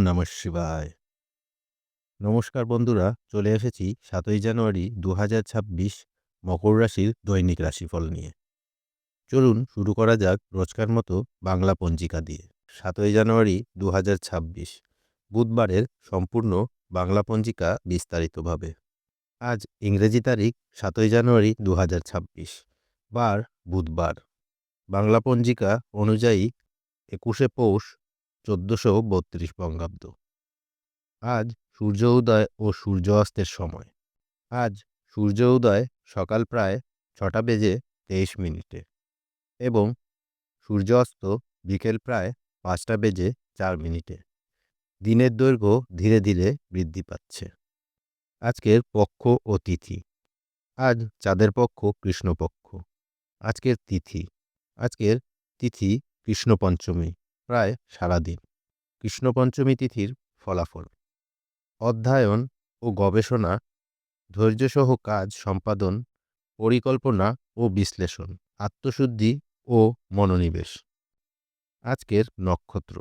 নমঃ শিবায়। নমস্কার বন্ধুরা, চলে এসেছি ৭ই জানুয়ারি ২০২৬ মকর রাশির দৈনিক রাশিফল নিয়ে। চলুন শুরু করা যাক রোজকার মতো বাংলা পঞ্জিকা দিয়ে। ৭ই জানুয়ারি ২০২৬ বুধবারের সম্পূর্ণ বাংলা পঞ্জিকা বিস্তারিতভাবে। আজ ইংরেজি তারিখ ৭ই জানুয়ারি ২০২৬, বার বুধবার। বাংলা পঞ্জিকা অনুযায়ী ২১শে পৌষ ১৪৩২ বঙ্গাব্দ। আজ সূর্য উদয় ও সূর্য অস্তের সময়। আজ সূর্য উদয় সকাল প্রায় ৬টা বেজে ২৩ মিনিটে এবং সূর্য অস্ত বিকেল প্রায় ৫টা বেজে ৪ মিনিটে। দিনের দৈর্ঘ্য ধীরে ধীরে বৃদ্ধি পাচ্ছে। আজকের পক্ষ ও তিথি। আজ চাঁদের পক্ষ কৃষ্ণপক্ষ। আজকের তিথি কৃষ্ণপঞ্চমী, প্রায় সারাদিন। কৃষ্ণপঞ্চমী তিথির ফলাফল: অধ্যয়ন ও গবেষণা, ধৈর্যসহ কাজ সম্পাদন, পরিকল্পনা ও বিশ্লেষণ, আত্মশুদ্ধি ও মনোনিবেশ। আজকের নক্ষত্র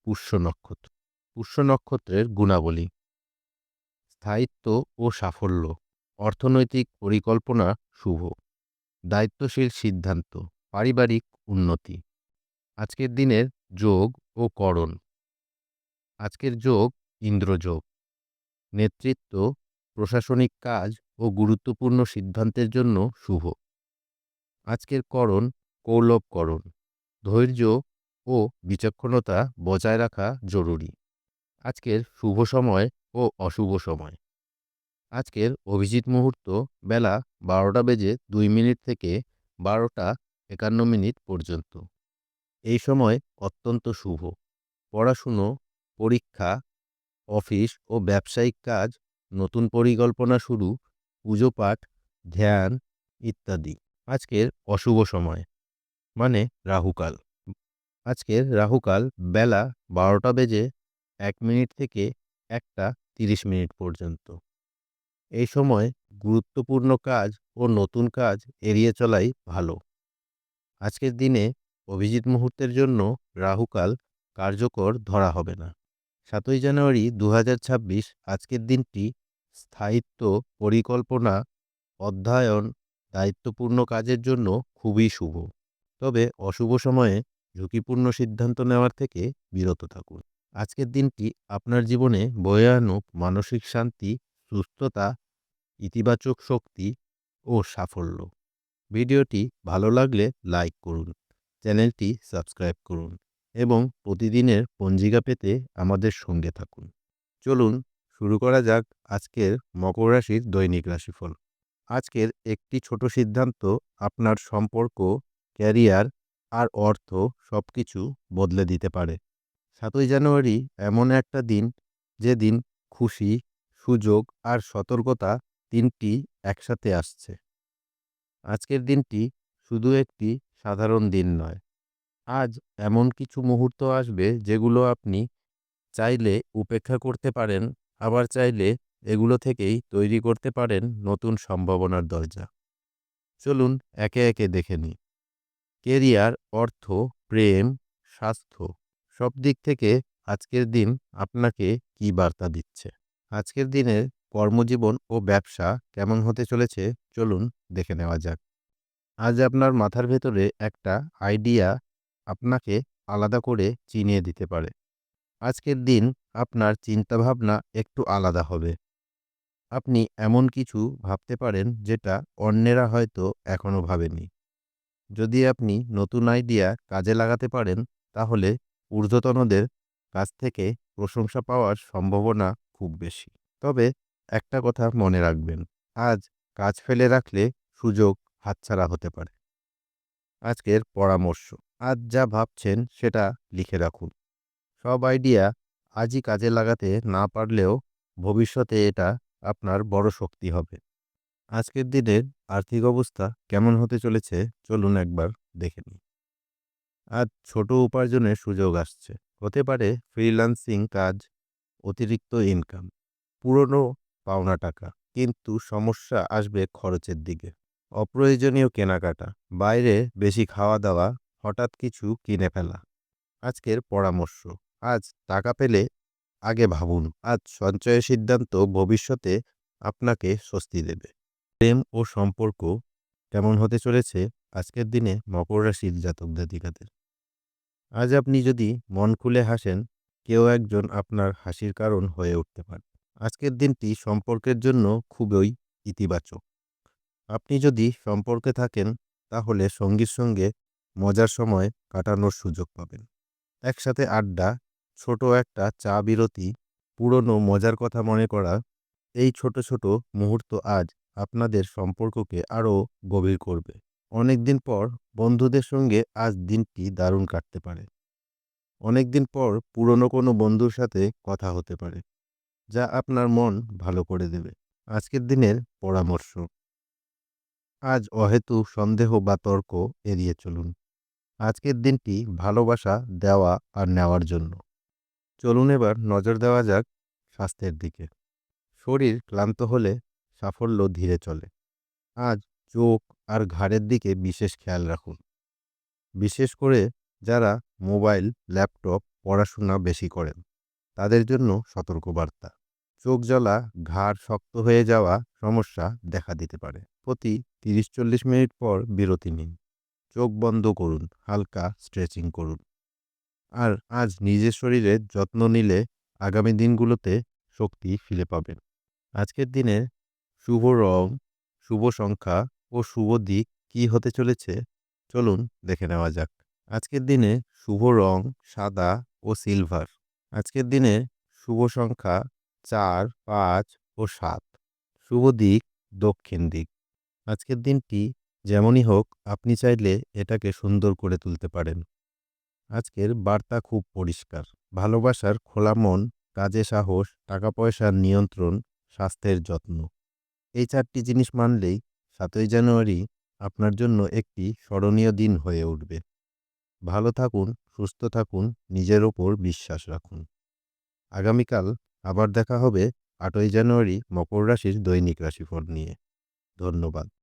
পুষ্য নক্ষত্র। পুষ্য নক্ষত্রের গুণাবলী: স্থায়িত্ব ও সাফল্য, অর্থনৈতিক পরিকল্পনা শুভ, দায়িত্বশীল সিদ্ধান্ত, পারিবারিক উন্নতি। আজকের দিনের যোগ ও করণ: আজকের যোগ ইন্দ্রযোগ, নেতৃত্ব, প্রশাসনিক কাজ ও গুরুত্বপূর্ণ সিদ্ধান্তের জন্য শুভ। আজকের করণ কৌলবকরণ, ধৈর্য ও বিচক্ষণতা বজায় রাখা জরুরি। আজকের শুভ সময় ও অশুভ সময়: আজকের অভিজিৎ মুহূর্ত বেলা ১২টা বেজে ২ মিনিট থেকে ১২টা ৫১ মিনিট পর্যন্ত। এই সময় অত্যন্ত শুভ। পড়াশুনো, পরীক্ষা, অফিস ও ব্যবসায়িক কাজ, নতুন পরিকল্পনা শুরু, পুজো পাঠ, ধ্যান ইত্যাদি। আজকের অশুভ সময় মানে রাহুকাল: আজকের রাহুকাল বেলা ১২টা বেজে ১ মিনিট থেকে ১টা ৩০ মিনিট পর্যন্ত। এই সময় গুরুত্বপূর্ণ কাজ ও নতুন কাজ এড়িয়ে চলাই ভালো। আজকের দিনে অভিজিৎ মুহূর্তের জন্য রাহুকাল কার্যকর ধরা হবে না। ৭ই জানুয়ারি ২০২৬ আজকের দিনটি স্থায়িত্ব, পরিকল্পনা, অধ্যয়ন, দায়িত্বপূর্ণ কাজের জন্য খুবই শুভ। তবে অশুভ সময়ে ঝুঁকিপূর্ণ সিদ্ধান্ত নেওয়ার থেকে বিরত থাকুন। আজকের দিনটি আপনার জীবনে বয়ে আনুক মানসিক শান্তি, সুস্থতা, ইতিবাচক শক্তি ও সাফল্য। ভিডিওটি ভালো লাগলে লাইক করুন, চ্যানেলটি সাবস্ক্রাইব করুন এবং প্রতিদিনের পঞ্জিকা পেতে আমাদের সঙ্গে থাকুন। চলুন শুরু করা যাক আজকের মকর রাশির দৈনিক রাশিফল। আজকের একটি ছোট সিদ্ধান্ত আপনার সম্পর্ক, ক্যারিয়ার আর অর্থ সবকিছু বদলে দিতে পারে। ৭ই জানুয়ারি এমন একটা দিন, যেদিন খুশি, সুযোগ আর সতর্কতা তিনটি একসাথে আসছে। আজকের দিনটি শুধু একটি সাধারণ দিন নয়। আজ এমন কিছু মুহূর্ত আসবে যেগুলো আপনি চাইলে উপেক্ষা করতে পারেন, আবার চাইলে এগুলো থেকেই তৈরি করতে পারেন নতুন সম্ভাবনার দরজা। চলুন একে একে দেখে নিই। কেরিয়ার, অর্থ, প্রেম, স্বাস্থ্য সব দিক থেকে আজকের দিন আপনাকে কী বার্তা দিচ্ছে। আজকের দিনের কর্মজীবন ও ব্যবসা কেমন হতে চলেছে চলুন দেখে নেওয়া যাক। আজ আপনার মাথার ভেতরে একটা আইডিয়া আপনাকে আলাদা করে চিনিয়ে দিতে পারে। আজকের দিন আপনার চিন্তাভাবনা একটু আলাদা হবে। আপনি এমন কিছু ভাবতে পারেন যেটা অন্যেরা হয়তো এখনো ভাবেনি। যদি আপনি নতুন আইডিয়া কাজে লাগাতে পারেন, তাহলে ঊর্ধ্বতনদের কাছ থেকে প্রশংসা পাওয়ার সম্ভাবনা খুব বেশি। তবে একটা কথা মনে রাখবেন, আজ কাজ ফেলে রাখলে সুযোগ হাতছাড়া হতে পারে। আজকের পরামর্শ: আজ যা ভাবছেন সেটা লিখে রাখুন। সব আইডিয়া আজই কাজে লাগাতে না পারলেও ভবিষ্যতে এটা আপনার বড় শক্তি হবে। আজকের দিনের আর্থিক অবস্থা কেমন হতে চলেছে চলুন একবার দেখে নিই। আজ ছোট উপার্জনের সুযোগ আসছে। হতে পারে ফ্রিল্যান্সিং কাজ, অতিরিক্ত ইনকাম, পুরনো পাওনা টাকা। কিন্তু সমস্যা আসবে খরচের দিকে। অপ্রয়োজনীয় কেনাকাটা, বাইরে বেশি খাওয়া দাওয়া, হঠাৎ কিছু কিনে ফেলা। আজকের পরামর্শ: আজ টাকা পেলে আগে ভাবুন। আজ সঞ্চয়ের সিদ্ধান্ত ভবিষ্যতে আপনাকে স্বস্তি দেবে। প্রেম ও সম্পর্ক কেমন হতে চলেছে আজকের দিনে মকর রাশির জাতক জাতিকাদের? আজ আপনি যদি মন খুলে হাসেন, কেউ একজন আপনার হাসির কারণ হয়ে উঠতে পারে। আজকের দিনটি সম্পর্কের জন্য খুবই ইতিবাচক। আপনি যদি সম্পর্কে থাকেন, তাহলে সঙ্গীর সঙ্গে মজার সময় কাটানোর সুযোগ পাবেন। একসাথে আড্ডা, ছোট একটা চা বিরতি, পুরনো মজার কথা মনে করা, এই ছোট ছোট মুহূর্ত আজ আপনাদের সম্পর্ককে আরও গভীর করবে। অনেকদিন পর বন্ধুদের সঙ্গে আজ দিনটি দারুণ কাটতে পারে। অনেকদিন পর পুরনো কোনো বন্ধুর সাথে কথা হতে পারে, যা আপনার মন ভালো করে দেবে। আজকের দিনের পরামর্শ: আজ অহেতুক সন্দেহ বা তর্ক এড়িয়ে চলুন। আজকের দিনটি ভালোবাসা দেওয়া আর নেওয়ার জন্য। চলুন এবার নজর দেওয়া যাক স্বাস্থ্যের দিকে। শরীর ক্লান্ত হলে সাফল্য ধীরে চলে। আজ চোখ আর ঘাড়ের দিকে বিশেষ খেয়াল রাখুন, বিশেষ করে যারা মোবাইল, ল্যাপটপ, পড়াশোনা বেশি করেন তাদের জন্য সতর্কবার্তা। চোখ জ্বলা, ঘাড় শক্ত হয়ে যাওয়া সমস্যা দেখা দিতে পারে। প্রতি 30-40 মিনিট পর বিরতি নিন। চোখ বন্ধ করুন, হালকা স্ট্রেচিং করুন। আর আজ নিজের শরীরের যত্ন নিলে আগামী দিনগুলোতে শক্তি ফিরে পাবেন। আজকের দিনে শুভ রং, শুভ সংখ্যা ও শুভ দিক কী হতে চলেছে চলুন দেখে নেওয়া যাক। আজকের দিনে শুভ রং সাদা ও সিলভার। আজকের দিনে শুভ সংখ্যা 4, 5 ও 7। শুভ দিক দক্ষিণ দিক। আজকের দিনটি যেমনই হোক, আপনি চাইলে এটাকে সুন্দর করে তুলতে পারেন। আজকের বার্তা খুব পরিষ্কার: ভালোবাসার খোলা মন, কাজে সাহস, টাকা পয়সার নিয়ন্ত্রণ, স্বাস্থ্যের যত্ন। এই 4টি জিনিস মানলেই 7ই জানুয়ারি আপনার জন্য একটি স্মরণীয় দিন হয়ে উঠবে। ভালো থাকুন, সুস্থ থাকুন, নিজের ওপর বিশ্বাস রাখুন। আগামীকাল আবার দেখা হবে 8ই জানুয়ারি মকর রাশির দৈনিক রাশিফল নিয়ে। ধন্যবাদ।